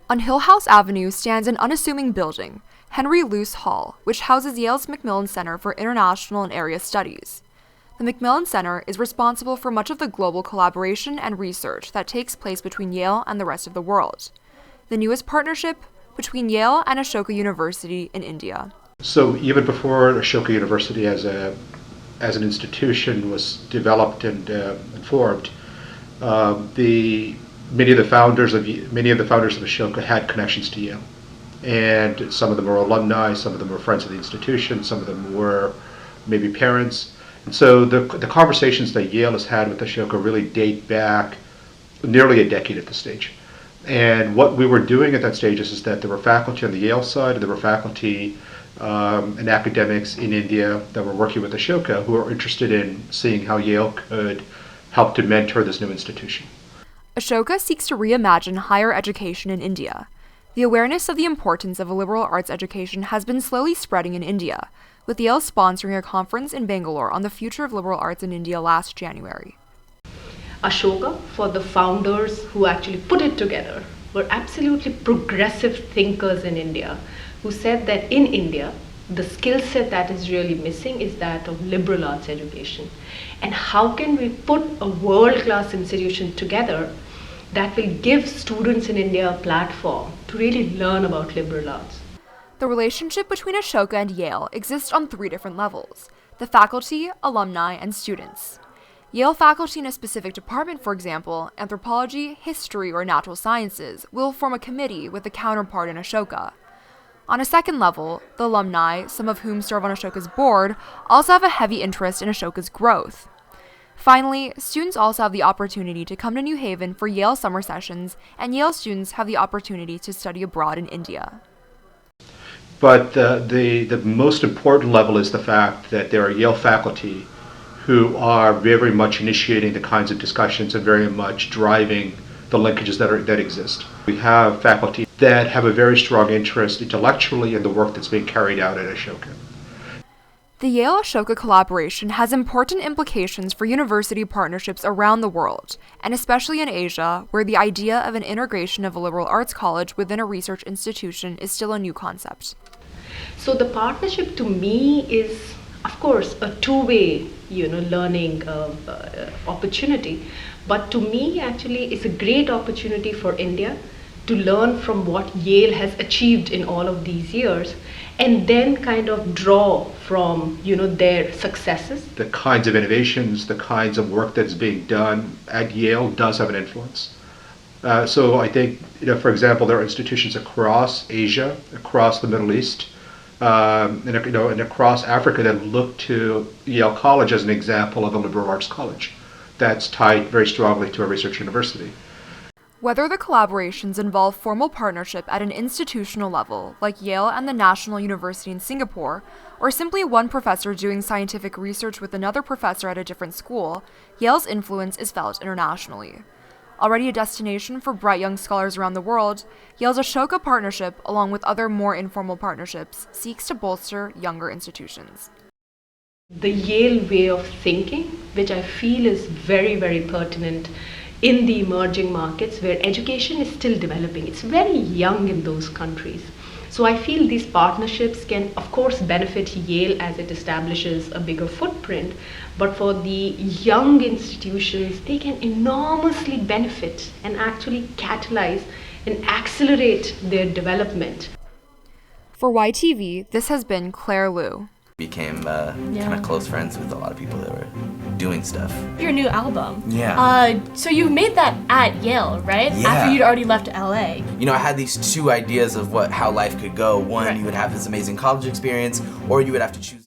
On Hill House Avenue stands an unassuming building, Henry Luce Hall, which houses Yale's Macmillan Center for International and Area Studies. The Macmillan Center is responsible for much of the global collaboration and research that takes place between Yale and the rest of the world. The newest partnership between Yale and Ashoka University in India. So even before Ashoka University as an institution was developed and formed, many of the founders of Ashoka had connections to Yale, and some of them were alumni, some of them were friends of the institution, some of them were maybe parents. And so the conversations that Yale has had with Ashoka really date back nearly a decade at this stage. And what we were doing at that stage is that there were faculty on the Yale side, and there were faculty and academics in India that were working with Ashoka who were interested in seeing how Yale could help to mentor this new institution. Ashoka seeks to reimagine higher education in India. The awareness of the importance of a liberal arts education has been slowly spreading in India, with Yale sponsoring a conference in Bangalore on the future of liberal arts in India last January. Ashoka, for the founders who actually put it together, were absolutely progressive thinkers in India who said that in India, the skill set that is really missing is that of liberal arts education. And how can we put a world-class institution together that will give students in India a platform to really learn about liberal arts? The relationship between Ashoka and Yale exists on 3 different levels: the faculty, alumni, and students. Yale faculty in a specific department, for example, anthropology, history, or natural sciences, will form a committee with a counterpart in Ashoka. On a second level, the alumni, some of whom serve on Ashoka's board, also have a heavy interest in Ashoka's growth. Finally, students also have the opportunity to come to New Haven for Yale summer sessions, and Yale students have the opportunity to study abroad in India. But the most important level is the fact that there are Yale faculty who are very much initiating the kinds of discussions and very much driving the linkages that exist. We have faculty that have a very strong interest intellectually in the work that's being carried out at Ashoka. The Yale-Ashoka collaboration has important implications for university partnerships around the world, and especially in Asia, where the idea of an integration of a liberal arts college within a research institution is still a new concept. So the partnership to me is, of course, a two-way, learning opportunity. But to me, actually, it's a great opportunity for India to learn from what Yale has achieved in all of these years, and then kind of draw from, their successes. The kinds of innovations, the kinds of work that's being done at Yale does have an influence. So I think, for example, there are institutions across Asia, across the Middle East, and across Africa that look to Yale College as an example of a liberal arts college that's tied very strongly to a research university. Whether the collaborations involve formal partnership at an institutional level, like Yale and the National University in Singapore, or simply one professor doing scientific research with another professor at a different school, Yale's influence is felt internationally. Already a destination for bright young scholars around the world, Yale's Ashoka partnership, along with other more informal partnerships, seeks to bolster younger institutions. The Yale way of thinking, which I feel is very, very pertinent in the emerging markets where education is still developing. It's very young in those countries. So I feel these partnerships can, of course, benefit Yale as it establishes a bigger footprint, but for the young institutions, they can enormously benefit and actually catalyze and accelerate their development. For YTV, this has been Claire Liu. Became kind of close friends with a lot of people that were doing stuff. Your new album. Yeah. So you made that at Yale, right? Yeah. After you'd already left LA. I had these 2 ideas of how life could go. One, Right. you would have this amazing college experience, or you would have to choose